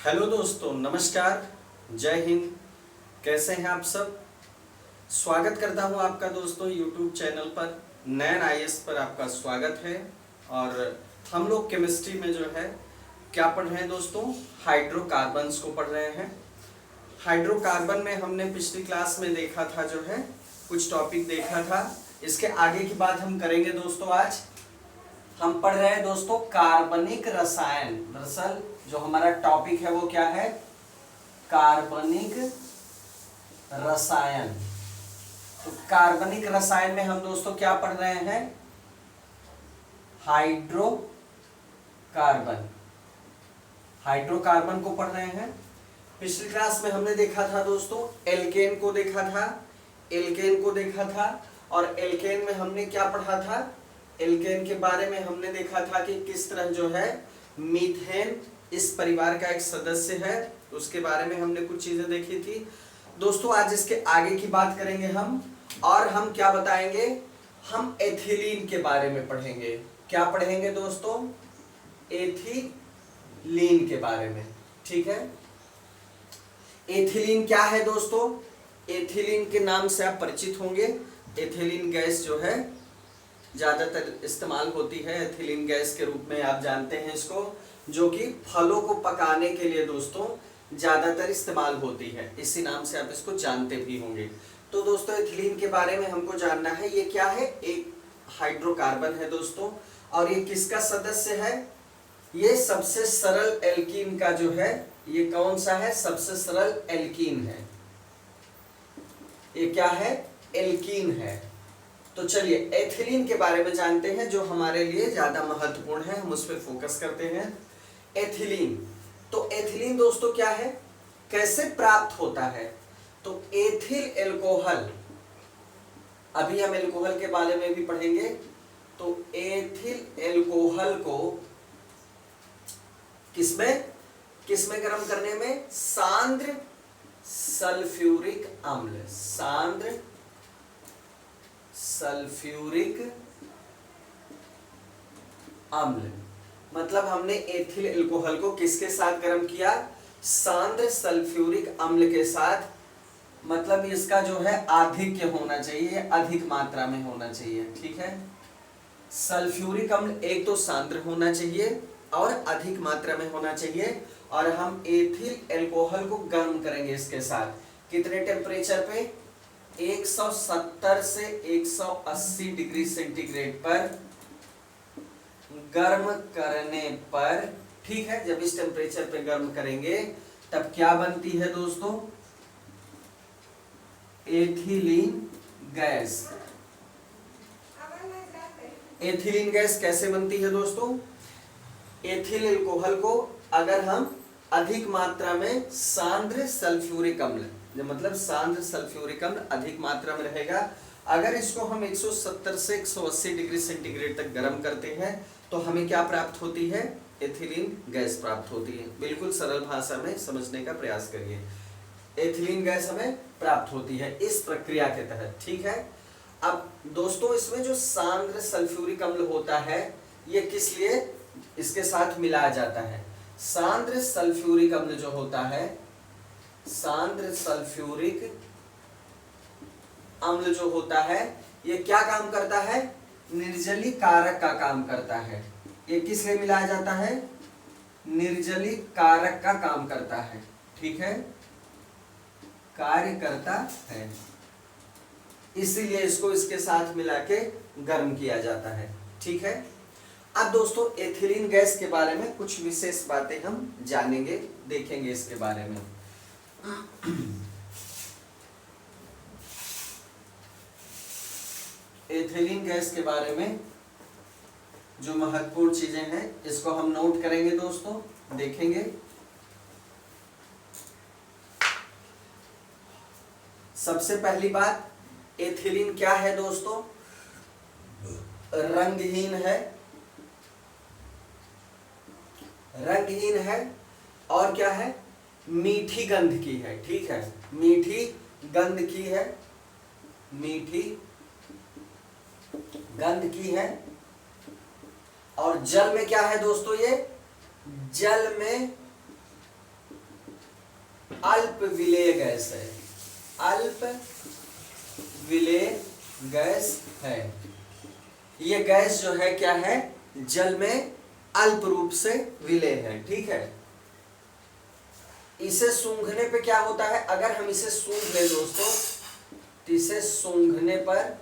Hello दोस्तों, नमस्कार, जय हिंद। कैसे हैं आप सब? स्वागत करता हूं आपका दोस्तों यूट्यूब चैनल पर। नैन आईएएस पर आपका स्वागत है। और हम लोग केमिस्ट्री में जो है क्या पढ़ रहे हैं दोस्तों? हाइड्रोकार्बन्स को पढ़ रहे हैं। हाइड्रोकार्बन में हमने पिछली क्लास में देखा था जो है कुछ टॉपिक देखा था। इसके आगे की बात हम करेंगे दोस्तों। आज हम पढ़ रहे हैं दोस्तों कार्बनिक रसायन। दरअसल जो हमारा टॉपिक है वो क्या है? कार्बनिक रसायन। तो कार्बनिक रसायन में हम दोस्तों क्या पढ़ रहे हैं? हाइड्रोकार्बन। हाइड्रोकार्बन को पढ़ रहे हैं। पिछली क्लास में हमने देखा था दोस्तों एल्केन को देखा था। एल्केन को देखा था और एल्केन में हमने क्या पढ़ा था? एल्केन के बारे में हमने देखा था कि किस तरह जो है मीथेन इस परिवार का एक सदस्य है। उसके बारे में हमने कुछ चीजें देखी थी दोस्तों। आज इसके आगे की बात करेंगे हम। और हम क्या बताएंगे? हम एथिलीन के बारे में पढ़ेंगे। क्या पढ़ेंगे दोस्तों? एथिलीन के बारे में। ठीक है। एथिलीन क्या है दोस्तों? एथिलीन के नाम से आप परिचित होंगे। एथिलीन गैस जो है ज्यादातर इस्तेमाल होती है एथिलीन गैस के रूप में, आप जानते हैं इसको, जो कि फलों को पकाने के लिए दोस्तों ज्यादातर इस्तेमाल होती है। इसी नाम से आप इसको जानते भी होंगे। तो दोस्तों एथिलीन के बारे में हमको जानना है। ये क्या है? एक हाइड्रोकार्बन है दोस्तों। और ये किसका सदस्य है? ये सबसे सरल एल्कीन का जो है, ये कौन सा है? सबसे सरल एल्कीन है। ये क्या है? एल्कीन है। तो चलिए एथिलीन के बारे में जानते हैं, जो हमारे लिए ज्यादा महत्वपूर्ण है। हम उस पर फोकस करते हैं। एथिलीन। तो एथिलीन दोस्तों क्या है? कैसे प्राप्त होता है? तो एथिल एल्कोहल, अभी हम एल्कोहल के बारे में भी पढ़ेंगे। तो एथिल एल्कोहल को किसमें किसमें गर्म करने में? सांद्र सल्फ्यूरिक अम्ल। सांद्र सल्फ्यूरिक अम्ल। मतलब हमने एथिल एल्कोहल को किसके साथ गर्म किया? सांद्र सल्फ्यूरिक अम्ल के साथ। मतलब इसका जो है आधिक्य होना चाहिए, अधिक मात्रा में होना चाहिए। ठीक है। सल्फ्यूरिक अम्ल एक तो सांद्र होना चाहिए और अधिक मात्रा में होना चाहिए। और हम एथिल एल्कोहल को गर्म करेंगे इसके साथ। कितने टेम्परेचर पे? 170 से 180 डिग्री सेंटीग्रेड पर गर्म करने पर। ठीक है। जब इस टेम्परेचर पे गर्म करेंगे तब क्या बनती है दोस्तों? Ethylene gas. एथिलीन गैस कैसे बनती है दोस्तों? एथिल एल्कोहल को अगर हम अधिक मात्रा में सांद्र सल्फ्यूरिक अम्ल, मतलब सांद्र सल्फ्यूरिक अम्ल अधिक मात्रा में रहेगा, अगर इसको हम 170 से 180 डिग्री सेंटीग्रेड तक गर्म करते हैं तो हमें क्या प्राप्त होती है? एथिलीन गैस प्राप्त होती है। बिल्कुल सरल भाषा में समझने का प्रयास करिए। एथिलीन गैस हमें प्राप्त होती है इस प्रक्रिया के तहत। ठीक है। अब दोस्तों इसमें जो सांद्र सल्फ्यूरिक अम्ल होता है, ये किस लिए इसके साथ मिलाया जाता है? सांद्र सल्फ्यूरिक अम्ल जो होता है, सांद्र सल्फ्यूरिक अम्ल जो होता है, ये क्या काम करता है? निर्जलीकारक का काम करता है। ये किस लिए मिलाया जाता है? निर्जलीकारक का काम करता है। ठीक है। कार्य करता है, इसीलिए इसको इसके साथ मिला के गर्म किया जाता है। ठीक है। अब दोस्तों एथिलीन गैस के बारे में कुछ विशेष बातें हम जानेंगे, देखेंगे इसके बारे में। एथिलीन गैस के बारे में जो महत्वपूर्ण चीजें हैं इसको हम नोट करेंगे दोस्तों, देखेंगे। सबसे पहली बात, एथिलीन क्या है दोस्तों? रंगहीन है। रंगहीन है और क्या है? मीठी गंध की है। ठीक है। मीठी गंध की है। मीठी गंध की है। और जल में क्या है दोस्तों? ये जल में अल्प विलेय गैस है, अल्प विलेय गैस है। ये गैस जो है क्या है, जल में अल्प रूप से विलेय है, ठीक है। इसे सूंघने पे क्या होता है, अगर हम इसे सूंघ ले दोस्तों, तो इसे सूंघने पर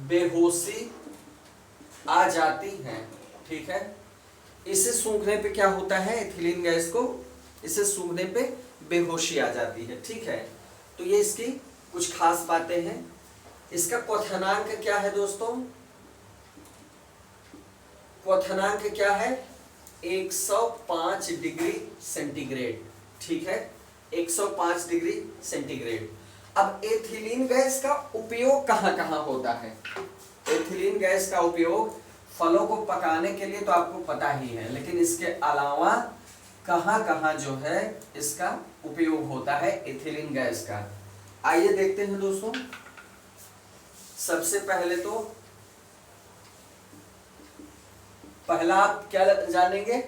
बेहोशी आ जाती है, ठीक है। इसे सूंघने पे क्या होता है, एथिलीन गैस को इसे सूंघने पे बेहोशी आ जाती है, ठीक है। तो ये इसकी कुछ खास बातें हैं। इसका क्वथनांक क्या है दोस्तों, क्वथनांक क्या है, 105 डिग्री सेंटीग्रेड, ठीक है, 105 डिग्री सेंटीग्रेड। अब एथिलीन गैस का उपयोग कहां कहां होता है, एथिलीन गैस का उपयोग फलों को पकाने के लिए तो आपको पता ही है, लेकिन इसके अलावा कहां कहां जो है इसका उपयोग होता है एथिलीन गैस का। आइए देखते हैं दोस्तों। सबसे पहले तो पहला आप क्या जानेंगे,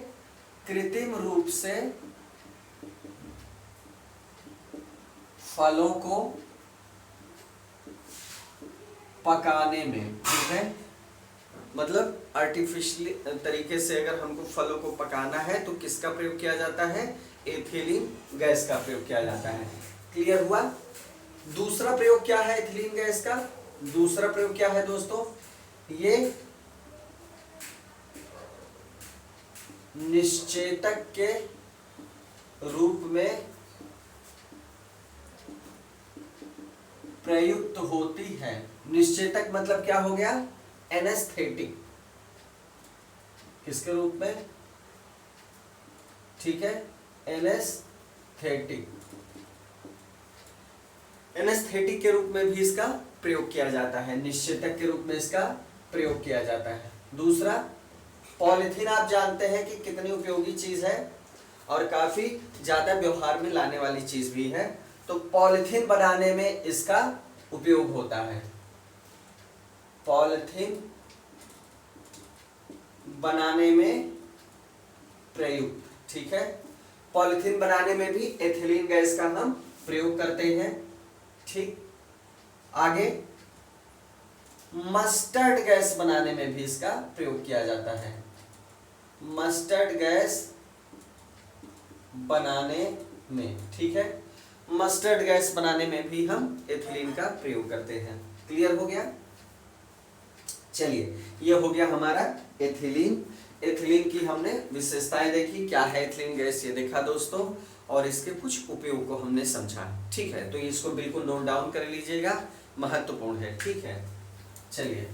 कृत्रिम रूप से फलों को पकाने में, ठीक है, मतलब आर्टिफिशियली तरीके से अगर हमको फलों को पकाना है तो किसका प्रयोग किया जाता है, एथिलीन गैस का प्रयोग किया जाता है। क्लियर हुआ। दूसरा प्रयोग क्या है एथिलीन गैस का, दूसरा प्रयोग क्या है दोस्तों, ये निश्चेतक के रूप में प्रयुक्त होती है। निश्चेतक मतलब क्या हो गया, एनेस्थेटिक, किसके रूप में, ठीक है, एनेस्थेटिक, एनेस्थेटिक के रूप में भी इसका प्रयोग किया जाता है, निश्चेतक के रूप में इसका प्रयोग किया जाता है। दूसरा, पॉलीथीन आप जानते हैं कि कितनी उपयोगी चीज है और काफी ज्यादा व्यवहार में लाने वाली चीज भी है, तो पॉलीथीन बनाने में इसका उपयोग होता है, पॉलीथीन बनाने में प्रयुक्त, ठीक है। पॉलीथीन बनाने में भी एथिलीन गैस का हम प्रयोग करते हैं, ठीक। आगे मस्टर्ड गैस बनाने में भी इसका प्रयोग किया जाता है, मस्टर्ड गैस बनाने में, ठीक है, मस्टर्ड गैस बनाने में भी हम एथिलीन का प्रयोग करते हैं। क्लियर हो गया। चलिए, ये हो गया हमारा एथिलीन। एथिलीन की हमने विशेषताएं देखी, क्या है एथिलीन गैस ये देखा दोस्तों, और इसके कुछ उपयोग को हमने समझा, ठीक है। तो इसको बिल्कुल नोट डाउन कर लीजिएगा, महत्वपूर्ण है, ठीक है। चलिए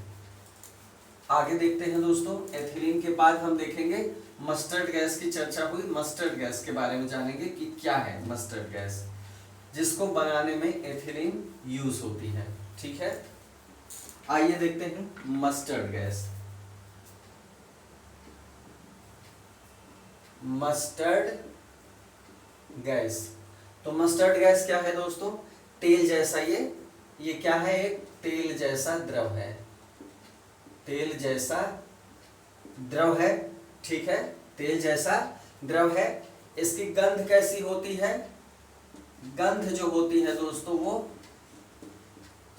आगे देखते हैं दोस्तों। एथिलीन के बाद हम देखेंगे मस्टर्ड गैस की चर्चा हुई, मस्टर्ड गैस के बारे में जानेंगे कि क्या है मस्टर्ड गैस, जिसको बनाने में एथिलीन यूज होती है, ठीक है। आइए देखते हैं मस्टर्ड गैस। मस्टर्ड गैस, तो मस्टर्ड गैस क्या है दोस्तों, तेल जैसा, ये क्या है, एक तेल जैसा द्रव है, तेल जैसा द्रव है, ठीक है, तेल जैसा द्रव है। इसकी गंध कैसी होती है, गंध जो होती है दोस्तों वो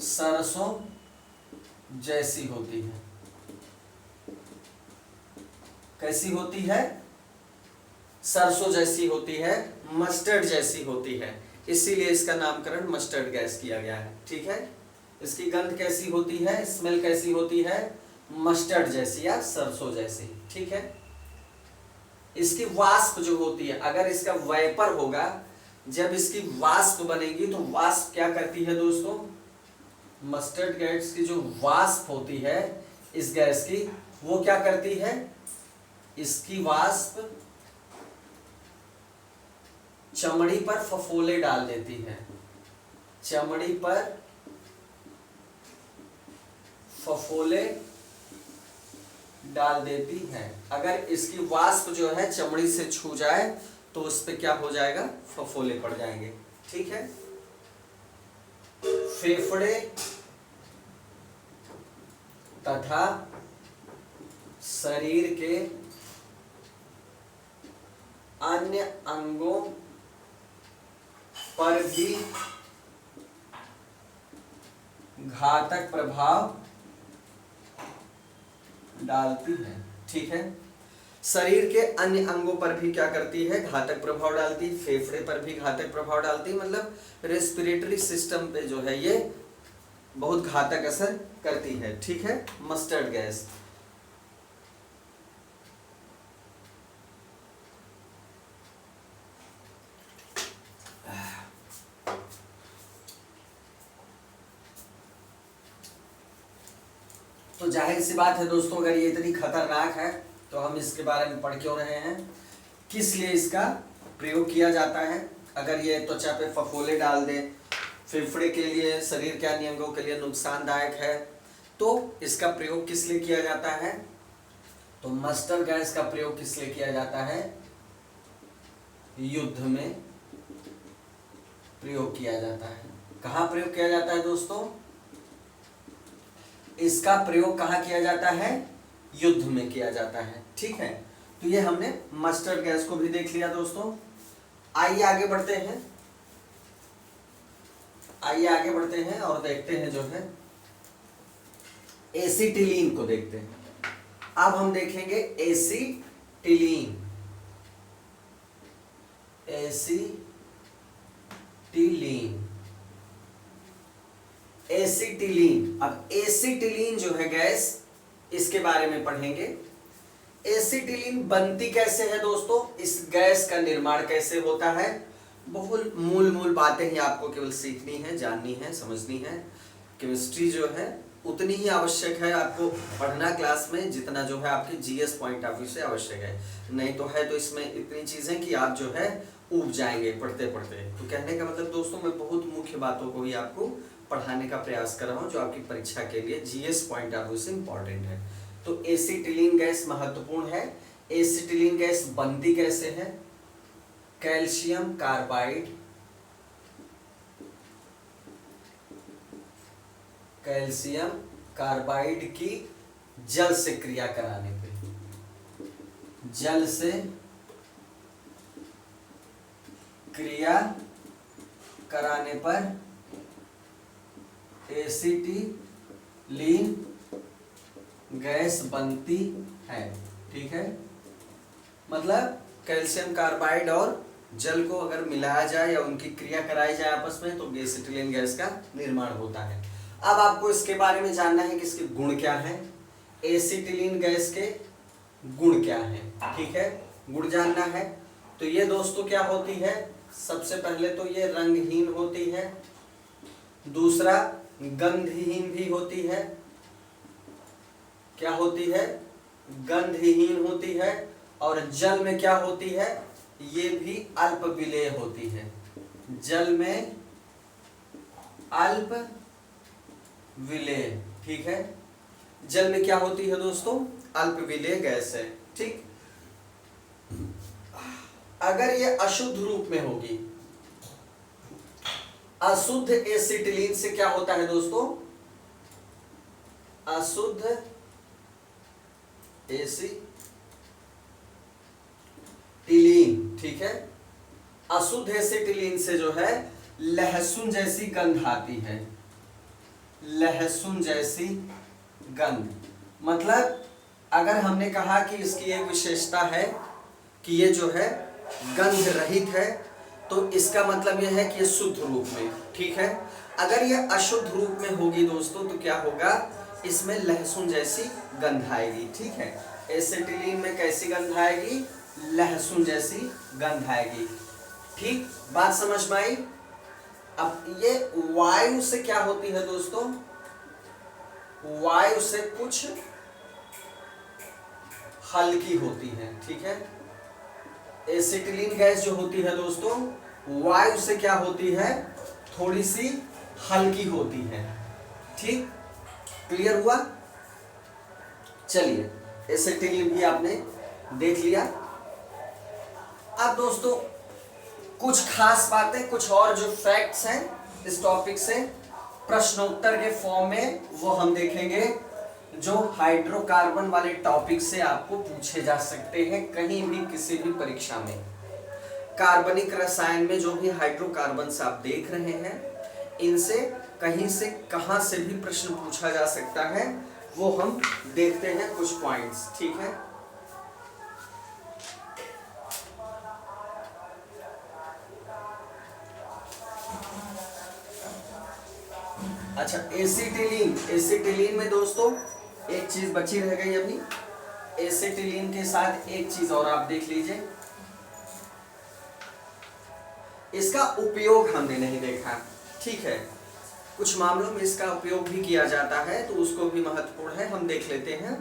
सरसों जैसी होती है, कैसी होती है, सरसों जैसी होती है, मस्टर्ड जैसी होती है, इसीलिए इसका नामकरण मस्टर्ड गैस किया गया है, ठीक है। इसकी गंध कैसी होती है, स्मेल कैसी होती है, मस्टर्ड जैसी या सरसों जैसी, ठीक है। इसकी वाष्प जो होती है, अगर इसका वेपर होगा, जब इसकी वाष्प बनेगी तो वाष्प क्या करती है दोस्तों, मस्टर्ड गैस की जो वाष्प होती है इस गैस की, वो क्या करती है, इसकी वाष्प चमड़ी पर फफोले डाल देती है, चमड़ी पर फफोले डाल देती है। अगर इसकी वाष्प जो है चमड़ी से छू जाए तो उस पे क्या हो जाएगा, फफोले पड़ जाएंगे, ठीक है। फेफड़े तथा शरीर के अन्य अंगों पर भी घातक प्रभाव डालती है। ठीक है, शरीर के अन्य अंगों पर भी क्या करती है, घातक प्रभाव डालती, फेफड़े पर भी घातक प्रभाव डालती, मतलब रेस्पिरेटरी सिस्टम पे जो है ये बहुत घातक असर करती है। ठीक है, मस्टर्ड गैस। तो जाहिर सी बात है दोस्तों, अगर ये इतनी खतरनाक है तो हम इसके बारे में पढ़ क्यों रहे हैं, किस लिए इसका प्रयोग किया जाता है। अगर ये त्वचा पे फफोले डाल दे, फेफड़े के लिए, शरीर के अन्य अंगों के लिए नुकसानदायक है, तो इसका प्रयोग किस लिए किया जाता है, तो मस्टर्ड गैस का प्रयोग किस लिए किया जाता है, युद्ध में प्रयोग किया जाता है। कहाँ प्रयोग किया जाता है दोस्तों, इसका प्रयोग कहाँ किया जाता है, युद्ध में किया जाता है। ठीक है, तो ये हमने मस्टर्ड गैस को भी देख लिया दोस्तों। आइए आगे बढ़ते हैं, आइए आगे बढ़ते हैं और देखते हैं जो है एसिटिलीन को देखते हैं। अब हम देखेंगे एसिटिलीन। Acetylene, acetylene. अब एसिटिलीन जो है गैस, इसके बारे में पढ़ेंगे। एसिटिलीन बनती कैसे है दोस्तों, इस गैस का निर्माण कैसे होता है, बहुत मूल बातें ही आपको केवल सीखनी है, जाननी है, समझनी है। केमिस्ट्री जो है उतनी ही आवश्यक है आपको पढ़ना क्लास में जितना जो है आपके जीएस पॉइंट ऑफ व्यू से आवश्यक है। नहीं तो है तो इसमें इतनी चीजें कि आप जो है ऊब जाएंगे पढ़ते पढ़ते। तो कहने का मतलब दोस्तों, मैं बहुत मुख्य बातों को ही आपको पढ़ाने का प्रयास कर रहा हूँ जो आपकी परीक्षा के लिए जीएस पॉइंट ऑफ व्यू से इंपॉर्टेंट है। तो एसिटिलीन गैस महत्वपूर्ण है। एसिटिलीन गैस बनती कैसे है, कैल्शियम कार्बाइड, कैल्शियम कार्बाइड की जल से क्रिया कराने पे, जल से क्रिया कराने पर एसिटिलीन गैस बनती है। ठीक है, मतलब कैल्शियम कार्बाइड और जल को अगर मिलाया जाए या उनकी क्रिया कराई जाए आपस में तो एसिटिलीन गैस का निर्माण होता है। अब आपको इसके बारे में जानना है कि इसके गुण क्या हैं, एसिटिलीन गैस के गुण क्या हैं। ठीक है, गुण जानना है। तो ये दोस्तों क्या होती है, सबसे पहले तो ये रंगहीन होती है, दूसरा गंधहीन भी होती है। क्या होती है, गंधहीन होती है। और जल में क्या होती है, ये भी अल्प विलेय होती है, जल में अल्प विलेय। ठीक है, जल में क्या होती है दोस्तों, अल्प विलेय गैस है। ठीक, अगर ये अशुद्ध रूप में होगी, अशुद्ध एसिटिलीन से क्या होता है दोस्तों, अशुद्ध एसिटिलीन। ठीक है, अशुद्ध एसिटिलीन से जो है लहसुन जैसी गंध आती है, लहसुन जैसी गंध। मतलब अगर हमने कहा कि इसकी एक विशेषता है कि ये जो है गंध रहित है, तो इसका मतलब यह है कि ये शुद्ध रूप में। ठीक है, अगर ये अशुद्ध रूप में होगी दोस्तों तो क्या होगा, इसमें लहसुन जैसी गंध आएगी। ठीक है, एसिटिलीन में कैसी गंध आएगी, लहसुन जैसी गंध आएगी। ठीक, बात समझ में आई। अब ये वायु से क्या होती है दोस्तों, वायु से कुछ हल्की होती है। ठीक है, एसिटिलीन गैस जो होती है दोस्तों, वायु से क्या होती है, थोड़ी सी हल्की होती है। ठीक, क्लियर हुआ। चलिए, एसिटिलीन भी आपने देख लिया। अब दोस्तों कुछ खास बातें, कुछ और जो फैक्ट्स हैं इस टॉपिक से प्रश्नोत्तर के फॉर्म में, वो हम देखेंगे जो हाइड्रोकार्बन वाले टॉपिक से आपको पूछे जा सकते हैं कहीं भी किसी भी परीक्षा में। कार्बनिक रसायन में जो भी हाइड्रोकार्बन्स आप देख रहे हैं, इनसे कहीं से कहां से भी प्रश्न पूछा जा सकता है, वो हम देखते हैं कुछ पॉइंट्स। ठीक है, अच्छा एसिटिलीन, एसिटिलीन में दोस्तों एक चीज बची रह गई अपनी, एसिटिलीन के साथ एक चीज और आप देख लीजिए, इसका उपयोग हमने नहीं देखा। ठीक है, कुछ मामलों में इसका उपयोग भी किया जाता है, तो उसको भी महत्वपूर्ण है, हम देख लेते हैं।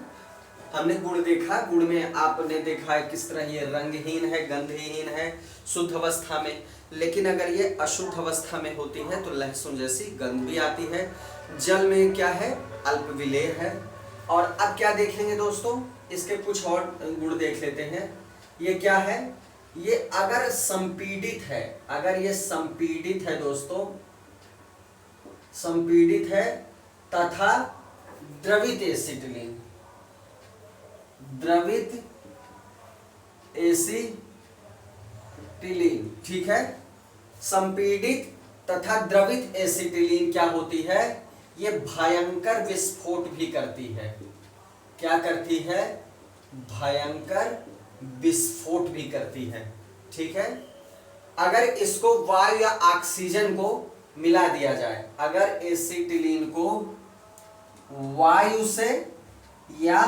हमने गुड़ देखा, गुड़ में आपने देखा है किस तरह ये रंगहीन है, गंधहीन है शुद्ध अवस्था में, लेकिन अगर ये अशुद्ध अवस्था में होती है तो लहसुन जैसी गंध भी आती है। जल में क्या है, अल्प विलेय है। और अब क्या देखेंगे दोस्तों, इसके कुछ और गुण देख लेते हैं। ये क्या है, ये अगर संपीड़ित है, अगर ये संपीड़ित है दोस्तों, संपीड़ित है तथा द्रवित एसिटिलीन, द्रवित एसिटिलीन, ठीक है, संपीड़ित तथा द्रवित एसिटिलीन क्या होती है, ये भयंकर विस्फोट भी करती है। क्या करती है, भयंकर विस्फोट भी करती है। ठीक है, अगर इसको वायु या ऑक्सीजन को मिला दिया जाए, अगर एसिटिलीन को वायु से या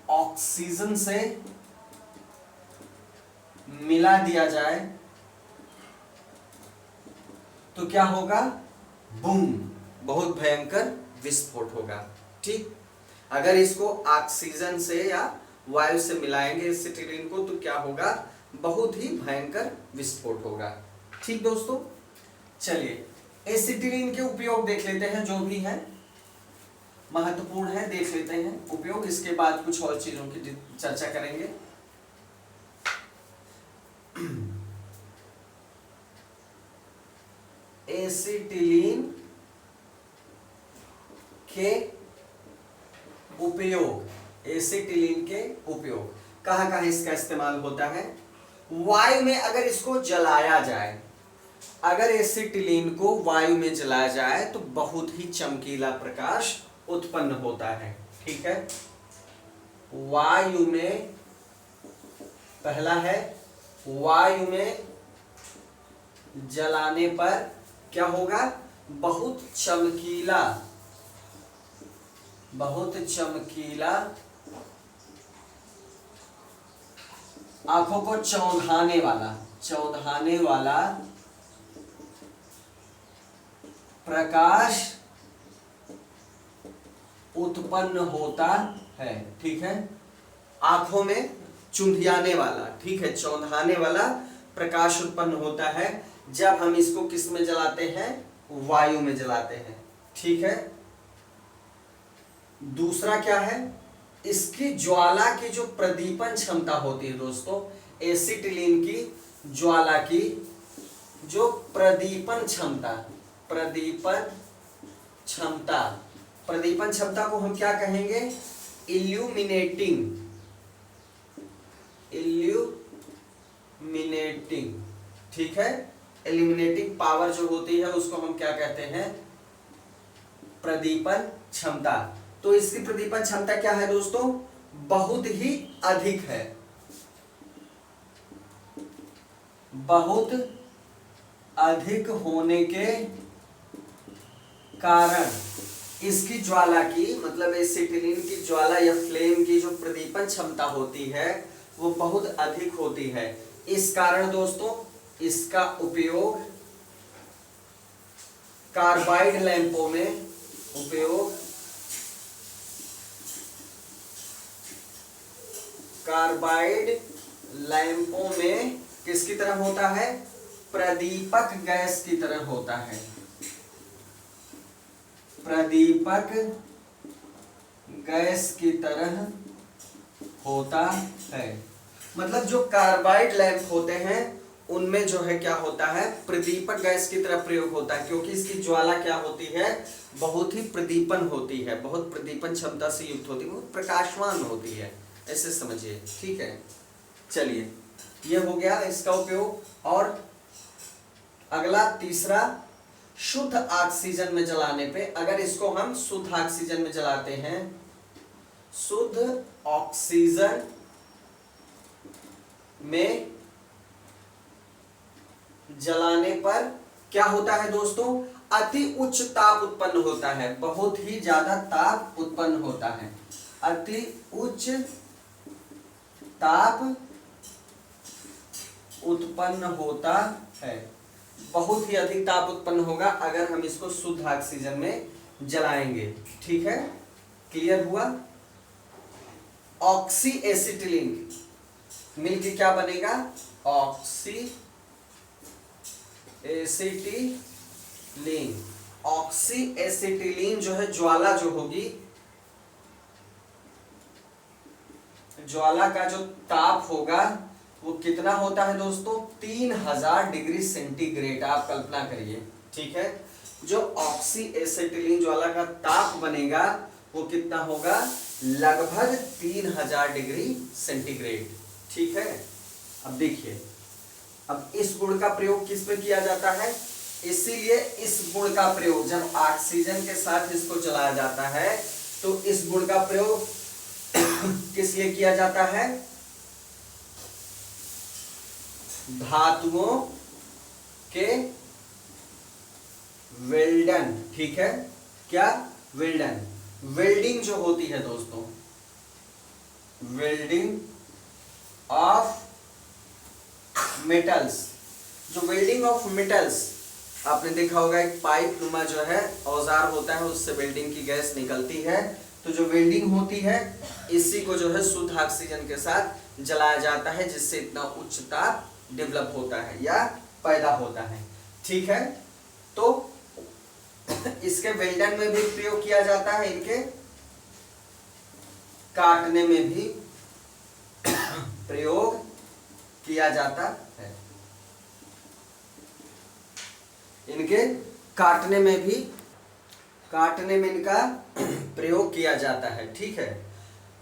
ऑक्सीजन से मिला दिया जाए तो क्या होगा, बूम, बहुत भयंकर विस्फोट होगा। ठीक, अगर इसको ऑक्सीजन से या वायु से मिलाएंगे एसिटिलीन को तो क्या होगा, बहुत ही भयंकर विस्फोट होगा। ठीक दोस्तों, चलिए एसिटिलीन के उपयोग देख लेते हैं, जो भी है महत्वपूर्ण है देख लेते हैं उपयोग, इसके बाद कुछ और चीजों की चर्चा करेंगे। एसिटिलीन के उपयोग, एसिटिलीन के उपयोग कहां कहां इसका इस्तेमाल होता है। वायु में अगर इसको जलाया जाए, अगर एसिटिलीन को वायु में जलाया जाए तो बहुत ही चमकीला प्रकाश उत्पन्न होता है। ठीक है, वायु में, पहला है वायु में जलाने पर क्या होगा, बहुत चमकीला, बहुत चमकीला, आंखों को चौंधाने वाला, चौंधाने वाला प्रकाश उत्पन्न होता है। ठीक है, आंखों में चुंधियाने वाला, ठीक है, चौंधाने वाला प्रकाश उत्पन्न होता है जब हम इसको किस में जलाते हैं, वायु में जलाते हैं। ठीक है, दूसरा क्या है, इसकी ज्वाला की जो प्रदीपन क्षमता होती है दोस्तों, एसिटिलीन की ज्वाला की जो प्रदीपन क्षमता, प्रदीपन क्षमता, प्रदीपन क्षमता को हम क्या कहेंगे, इल्यूमिनेटिंग, इल्यूमिनेटिंग, ठीक है, इल्यूमिनेटिंग पावर जो होती है उसको हम क्या कहते हैं, प्रदीपन क्षमता। तो इसकी प्रदीपन क्षमता क्या है दोस्तों, बहुत ही अधिक है, बहुत अधिक होने के कारण इसकी ज्वाला की, मतलब एसिटिलीन की ज्वाला या फ्लेम की जो प्रदीपन क्षमता होती है वो बहुत अधिक होती है। इस कारण दोस्तों इसका उपयोग कार्बाइड लैंपों में, उपयोग कार्बाइड लैंपों में किसकी तरह होता है, प्रदीपक गैस की तरह होता है, प्रदीपक गैस की तरह होता है। मतलब जो कार्बाइड लैंप होते हैं उनमें जो है क्या होता है, प्रदीपक गैस की तरह प्रयोग होता है, क्योंकि इसकी ज्वाला क्या होती है, बहुत ही प्रदीपन होती है, बहुत प्रदीपन क्षमता से युक्त होती है, बहुत प्रकाशवान होती है, ऐसे समझिए। ठीक है, चलिए ये हो गया इसका उपयोग। और अगला तीसरा, शुद्ध ऑक्सीजन में जलाने पे, अगर इसको हम शुद्ध ऑक्सीजन में जलाते हैं, शुद्ध ऑक्सीजन में जलाने पर क्या होता है दोस्तों, अति उच्च ताप उत्पन्न होता है, बहुत ही ज्यादा ताप उत्पन्न होता है, अति उच्च ताप उत्पन्न होता है, बहुत ही अधिक ताप उत्पन्न होगा अगर हम इसको शुद्ध ऑक्सीजन में जलाएंगे। ठीक है, क्लियर हुआ। ऑक्सी एसिटिलीन मिलके क्या बनेगा, ऑक्सी एसिटिलीन। ऑक्सी एसिटिलीन जो है, ज्वाला जो होगी, ज्वाला का जो ताप होगा वो कितना होता है दोस्तों, 3000 डिग्री सेंटीग्रेड, आप कल्पना करिए। ठीक है, जो ऑक्सी एसिटिलीन ज्वाला का ताप बनेगा वो कितना होगा, लगभग 3000 डिग्री सेंटीग्रेड। ठीक है, अब देखिए, अब इस गुण का प्रयोग किस पे किया जाता है, इसीलिए इस गुण का प्रयोग जब ऑक्सीजन के साथ इसको जलाया जाता है तो इस गुण का प्रयोग किस लिए किया जाता है, धातुओं के वेल्डन। ठीक है, क्या, वेल्डन, वेल्डिंग जो होती है दोस्तों, वेल्डिंग ऑफ मेटल्स, जो वेल्डिंग ऑफ मेटल्स, आपने देखा होगा एक पाइप नुमा जो है औजार होता है, उससे वेल्डिंग की गैस निकलती है, तो जो वेल्डिंग होती है इसी को जो है शुद्ध ऑक्सीजन के साथ जलाया जाता है, जिससे इतना उच्च ताप डेवलप होता है या पैदा होता है। ठीक है, तो इसके वेल्डन में भी प्रयोग किया जाता है, इनके काटने में भी प्रयोग किया जाता है, इनके काटने में इनका प्रयोग किया जाता है। ठीक है,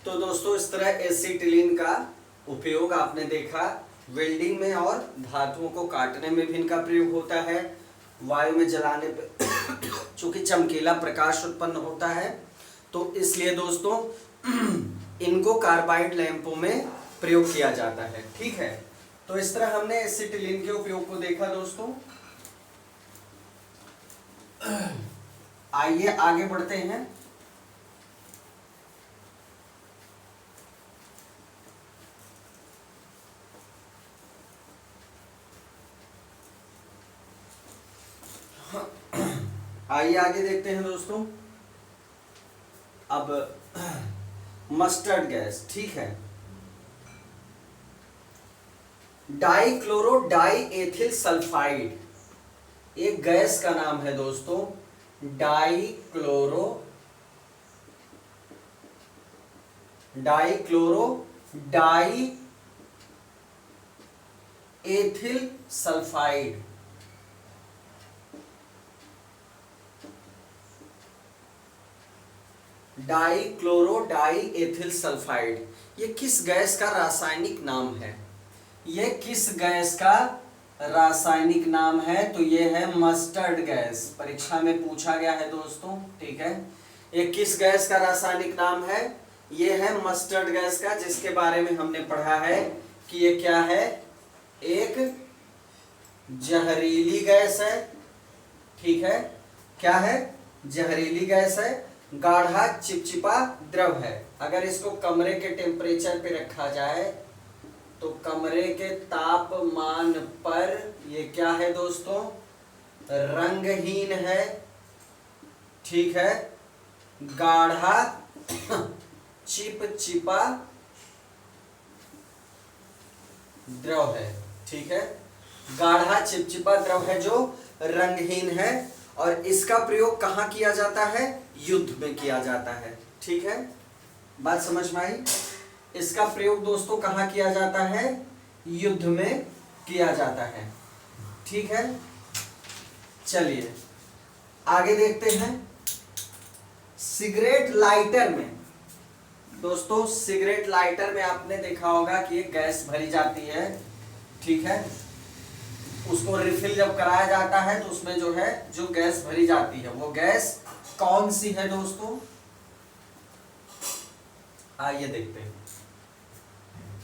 तो दोस्तों इस तरह एसिटिलीन का उपयोग आपने देखा, वेल्डिंग में और धातुओं को काटने में भी इनका प्रयोग होता है, वायु में जलाने पे चूंकि चमकीला प्रकाश उत्पन्न होता है तो इसलिए दोस्तों इनको कार्बाइड लैंपों में प्रयोग किया जाता है। ठीक है, तो इस तरह हमने एसिटिलीन के उपयोग को देखा दोस्तों। आइए आगे बढ़ते हैं। आइए आगे देखते हैं दोस्तों। अब मस्टर्ड गैस। ठीक है, डाइक्लोरो डाई एथिल सल्फाइड एक गैस का नाम है दोस्तों, dichloro die ethyl sulphide. Dichloro die ethyl sulphide, ये किस गैस का रासायनिक नाम है, ये किस गैस का रासायनिक नाम है, तो ये है मस्टर्ड गैस। परीक्षा में पूछा गया है दोस्तों। ठीक है, ये किस गैस का रासायनिक नाम है, ये है मस्टर्ड गैस का, जिसके बारे में हमने पढ़ा है कि ये क्या है, एक जहरीली गैस है। ठीक है, क्या है, जहरीली गैस है, गाढ़ा चिपचिपा द्रव है। अगर इसको कमरे के टेम्परेचर पे रखा जाए तो कमरे के तापमान पर ये क्या है दोस्तों, रंगहीन है। ठीक है, गाढ़ा चिपचिपा द्रव है। ठीक है, गाढ़ा चिपचिपा द्रव है जो रंगहीन है, और इसका प्रयोग कहाँ किया जाता है, युद्ध में किया जाता है। ठीक है, बात समझ में आई। इसका प्रयोग दोस्तों कहाँ किया जाता है, युद्ध में किया जाता है। ठीक है, चलिए आगे देखते हैं। सिगरेट लाइटर में दोस्तों, सिगरेट लाइटर में आपने देखा होगा कि एक गैस भरी जाती है ठीक है, उसको रिफिल जब कराया जाता है तो उसमें जो है जो गैस भरी जाती है वो गैस कौन सी है दोस्तों? आइए देखते हैं।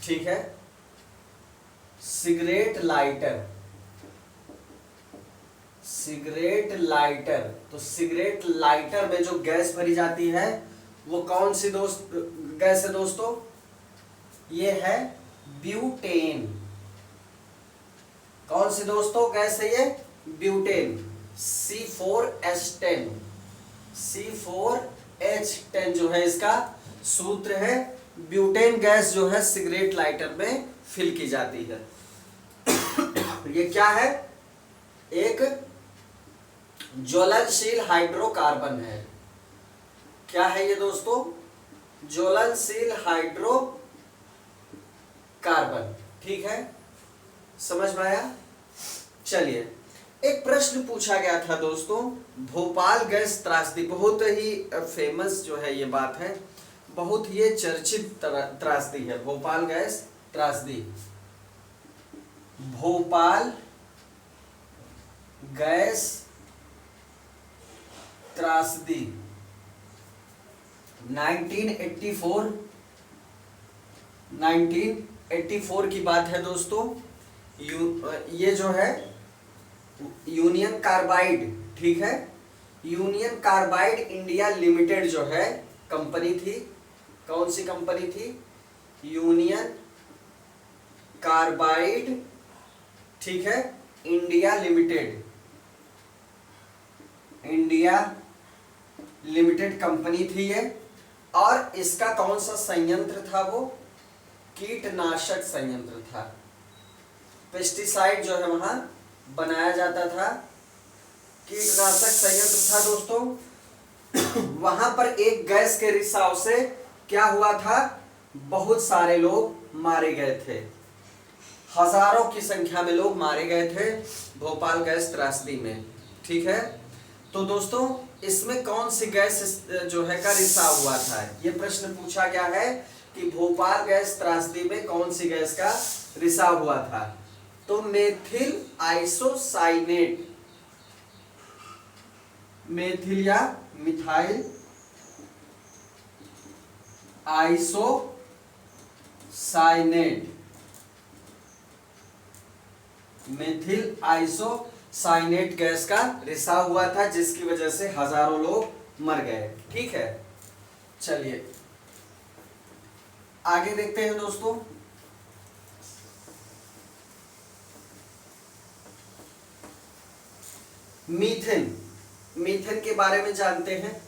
ठीक है, सिगरेट लाइटर, सिगरेट लाइटर। तो सिगरेट लाइटर में जो गैस भरी जाती है वो कौन सी गैस है दोस्तों? ये है ब्यूटेन। कौन सी दोस्तों गैस है ये? Butane, C4H10। C4H10 जो है इसका सूत्र है। ब्यूटेन गैस जो है सिगरेट लाइटर में फिल की जाती है। ये क्या है? एक ज्वलनशील हाइड्रोकार्बन है। क्या है ये दोस्तों? ज्वलनशील हाइड्रोकार्बन। ठीक है, समझ में आया? चलिए, एक प्रश्न पूछा गया था दोस्तों, भोपाल गैस त्रासदी, बहुत ही फेमस जो है ये बात है, बहुत ही चर्चित त्रासदी है भोपाल गैस त्रासदी। भोपाल गैस त्रासदी 1984 की बात है दोस्तों। ये जो है यूनियन कार्बाइड, ठीक है, यूनियन कार्बाइड इंडिया लिमिटेड जो है कंपनी थी। कौन सी कंपनी थी? यूनियन कार्बाइड, ठीक है, India limited, India limited company थी ये। और इसका कौन सा संयंत्र था? वो कीटनाशक संयंत्र था, पेस्टिसाइड जो है वहां बनाया जाता था, कीटनाशक संयंत्र था दोस्तों। वहां पर एक गैस के रिसाव से क्या हुआ था? बहुत सारे लोग मारे गए थे, हजारों की संख्या में लोग मारे गए थे भोपाल गैस त्रासदी में। ठीक है, तो दोस्तों इसमें कौन सी गैस जो है का रिसाव हुआ था? ये प्रश्न पूछा गया है कि भोपाल गैस त्रासदी में कौन सी गैस का रिसाव हुआ था? तो मेथिल आइसोसाइनेट, मेथिल या methyl isocyanate, methyl isocyanate gas का रिसाव हुआ था, जिसकी वजह से हजारों लोग मर गए। ठीक है, चलिए आगे देखते हैं दोस्तों। मीथेन, मीथेन के बारे में जानते हैं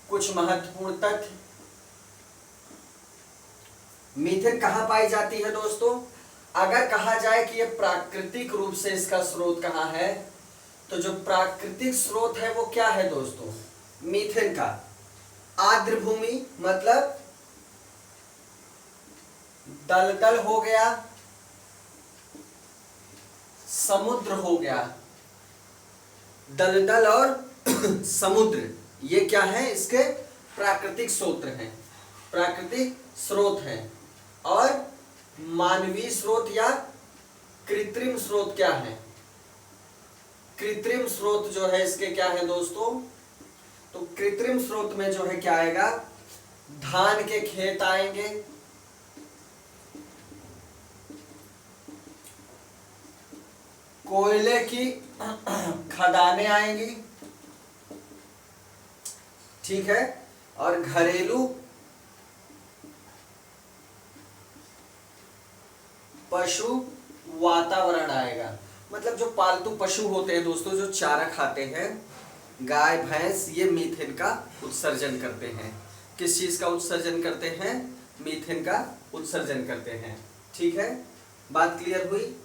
कुछ महत्वपूर्ण तथ्य। मीथेन कहां पाई जाती है दोस्तों? अगर कहा जाए कि यह प्राकृतिक रूप से इसका स्रोत कहां है, तो जो प्राकृतिक स्रोत है वो क्या है दोस्तों मीथेन का? आर्द्र भूमि, मतलब दलदल हो गया, समुद्र हो गया, दलदल और समुद्र, ये क्या है? इसके प्राकृतिक स्रोत हैं, प्राकृतिक स्रोत हैं। और मानवीय स्रोत या कृत्रिम स्रोत क्या है? कृत्रिम स्रोत जो है इसके क्या है दोस्तों? तो कृत्रिम स्रोत में जो है क्या आएगा? धान के खेत आएंगे, कोयले की खदानें आएंगी, ठीक है, और घरेलू पशु वातावरण आएगा। मतलब जो पालतू पशु होते हैं दोस्तों, जो चारा खाते हैं, गाय भैंस, ये मीथेन का उत्सर्जन करते हैं। किस चीज का उत्सर्जन करते हैं? मीथेन का उत्सर्जन करते हैं। ठीक है, बात क्लियर हुई?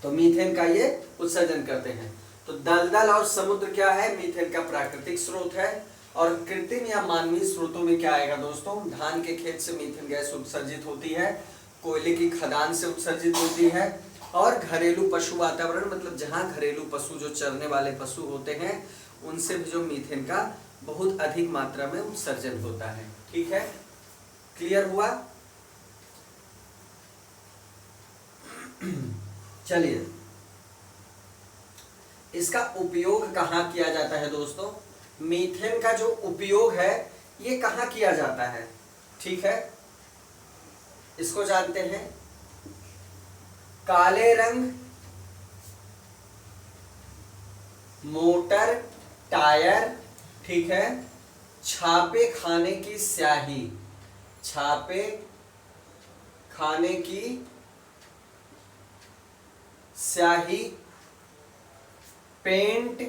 तो मीथेन का ये उत्सर्जन करते हैं। तो दलदल और समुद्र क्या है? मीथेन का प्राकृतिक स्रोत है। और कृत्रिम या मानवीय स्रोतों में क्या आएगा दोस्तों? धान के खेत से मीथेन गैस उत्सर्जित होती है, कोयले की खदान से उत्सर्जित होती है, और घरेलू पशु वातावरण, मतलब जहां घरेलू पशु, जो चरने वाले पशु होते हैं, उनसे भी जो मीथेन का बहुत अधिक मात्रा में उत्सर्जन होता है। ठीक है, क्लियर हुआ? चलिए, इसका उपयोग कहाँ किया जाता है दोस्तों? मीथेन का जो उपयोग है ये कहाँ किया जाता है? ठीक है, इसको जानते हैं। काले रंग, मोटर, टायर, ठीक है, छापे खाने की स्याही, छापे खाने की स्याही, पेंट,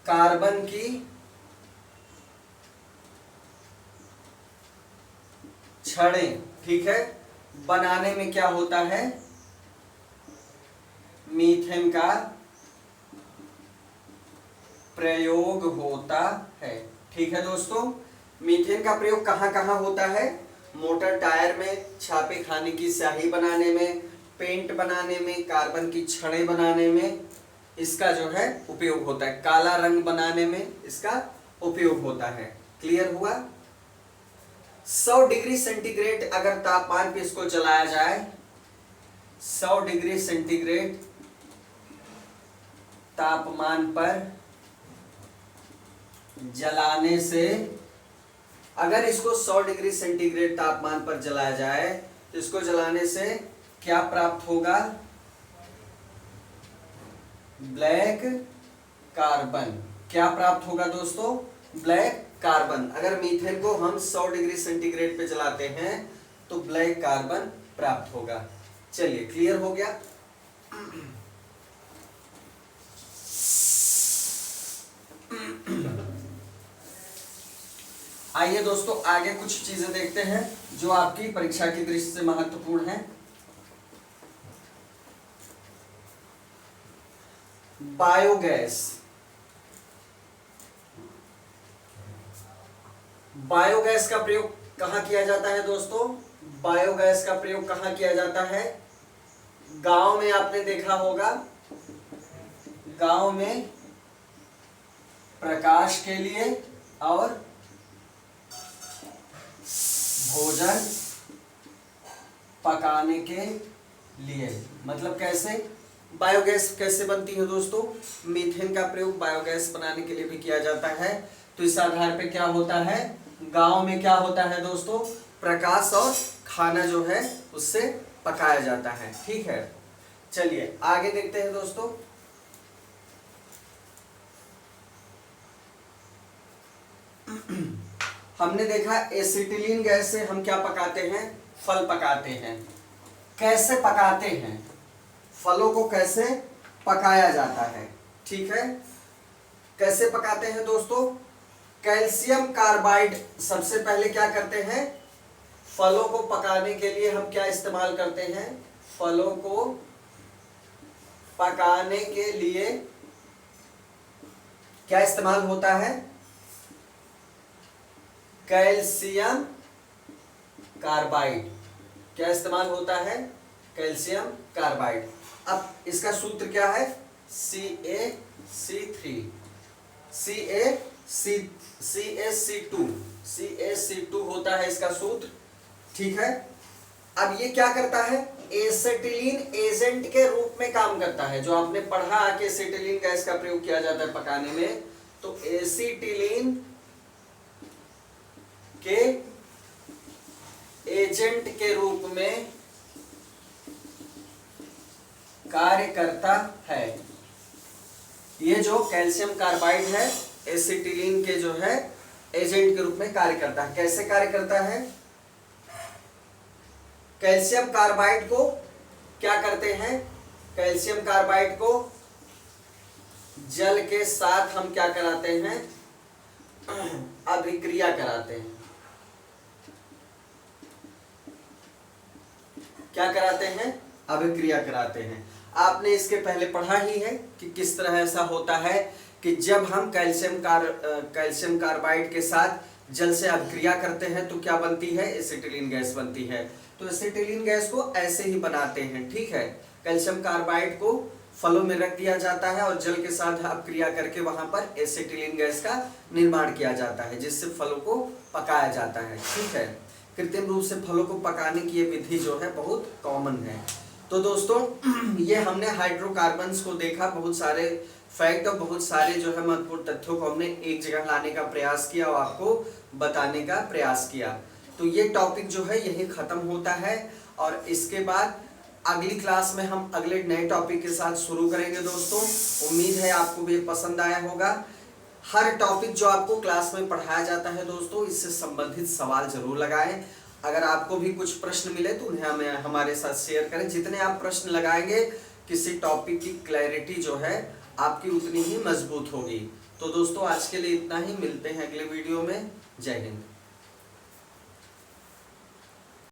कार्बन की छड़ें, ठीक है, बनाने में क्या होता है? मीथेन का प्रयोग होता है। ठीक है दोस्तों, मीथेन का प्रयोग कहाँ कहाँ होता है? मोटर टायर में, छापे खाने की स्याही बनाने में, पेंट बनाने में, कार्बन की छड़ें बनाने में इसका जो है उपयोग होता है। काला रंग बनाने में इसका उपयोग होता है। क्लियर हुआ? 100 डिग्री सेंटीग्रेड अगर तापमान पे इसको जलाया जाए, 100 डिग्री सेंटीग्रेड तापमान पर जलाने से, अगर इसको 100 डिग्री सेंटीग्रेड तापमान पर जलाया जाए तो इसको जलाने से क्या प्राप्त होगा? Black carbon. क्या प्राप्त होगा दोस्तों? Black carbon. अगर मीथेन को हम 100 डिग्री सेंटीग्रेड पे जलाते हैं तो ब्लैक कार्बन प्राप्त होगा। चलिए, क्लियर हो गया? आइए दोस्तों, आगे कुछ चीजें देखते हैं जो आपकी परीक्षा की दृष्टि से महत्वपूर्ण है। बायोगैस। बायोगैस का प्रयोग कहाँ किया जाता है दोस्तों? बायोगैस का प्रयोग कहाँ किया जाता है? गांव में आपने देखा होगा, गांव में प्रकाश के लिए और भोजन पकाने के लिए। मतलब कैसे? बायोगैस कैसे बनती है दोस्तों? मीथेन का प्रयोग बायोगैस बनाने के लिए भी किया जाता है। तो इस आधार पे क्या होता है? गांव में क्या होता है दोस्तों? प्रकाश और खाना जो है उससे पकाया जाता है। ठीक है, चलिए आगे देखते हैं दोस्तों। हमने देखा एसिटिलीन गैस से हम क्या पकाते हैं? फल पकाते हैं। कैसे पकाते हैं? फलों को कैसे पकाया जाता है? ठीक है, कैसे पकाते हैं दोस्तों? Calcium carbide. सबसे पहले क्या करते हैं? फलों को पकाने के लिए हम क्या इस्तेमाल करते हैं? फलों को पकाने के लिए क्या इस्तेमाल होता है? Calcium carbide. क्या इस्तेमाल होता है? Calcium carbide. अब इसका सूत्र क्या है? CaC3 CaC2 होता है इसका सूत्र। ठीक है, अब ये क्या करता है? एसिटिलीन एजेंट के रूप में काम करता है। जो आपने पढ़ा कि एसिटिलीन गैस का प्रयोग किया जाता है पकाने में, तो एसिटिलीन के एजेंट के रूप में कार्य करता है। ये जो कैल्शियम कार्बाइड है एसिटिलीन के जो है एजेंट के रूप में कार्य करता है। कैसे कार्य करता है? कैल्शियम कार्बाइड को क्या करते हैं? कैल्शियम कार्बाइड को जल के साथ हम क्या कराते हैं? अभिक्रिया कराते हैं। क्या कराते हैं? अभिक्रिया कराते हैं। आपने इसके पहले पढ़ा ही है कि किस तरह ऐसा होता है कि जब हम कैल्शियम कार्बाइड के साथ जल से अभिक्रिया करते हैं तो क्या बनती है? एसिटिलीन गैस बनती है। तो एसिटिलीन गैस को ऐसे ही बनाते हैं। ठीक है, कैल्शियम कार्बाइड को फलों में रख दिया जाता है और जल के साथ अभिक्रिया करके वहां पर एसिटिलीन गैस का निर्माण किया जाता है, जिससे फलों को पकाया जाता है। ठीक है, कृत्रिम रूप से फलों को पकाने की ये विधि जो है बहुत कॉमन है। तो दोस्तों ये हमने हाइड्रोकार्बन्स को देखा, बहुत सारे फैक्ट और बहुत सारे जो है महत्वपूर्ण तथ्यों को हमने एक जगह लाने का प्रयास किया और आपको बताने का प्रयास किया। तो ये टॉपिक जो है यही खत्म होता है और इसके बाद अगली क्लास में हम अगले नए टॉपिक के साथ शुरू करेंगे दोस्तों। उम्मीद है आपको भी पसंद आया होगा। हर टॉपिक जो आपको क्लास में पढ़ाया जाता है दोस्तों, इससे संबंधित सवाल जरूर लगाएं। अगर आपको भी कुछ प्रश्न मिले तो उन्हें हमें हमारे साथ शेयर करें। जितने आप प्रश्न लगाएंगे किसी टॉपिक की क्लैरिटी जो है आपकी उतनी ही मजबूत होगी। तो दोस्तों आज के लिए इतना ही, मिलते हैं अगले वीडियो में। जय हिंद।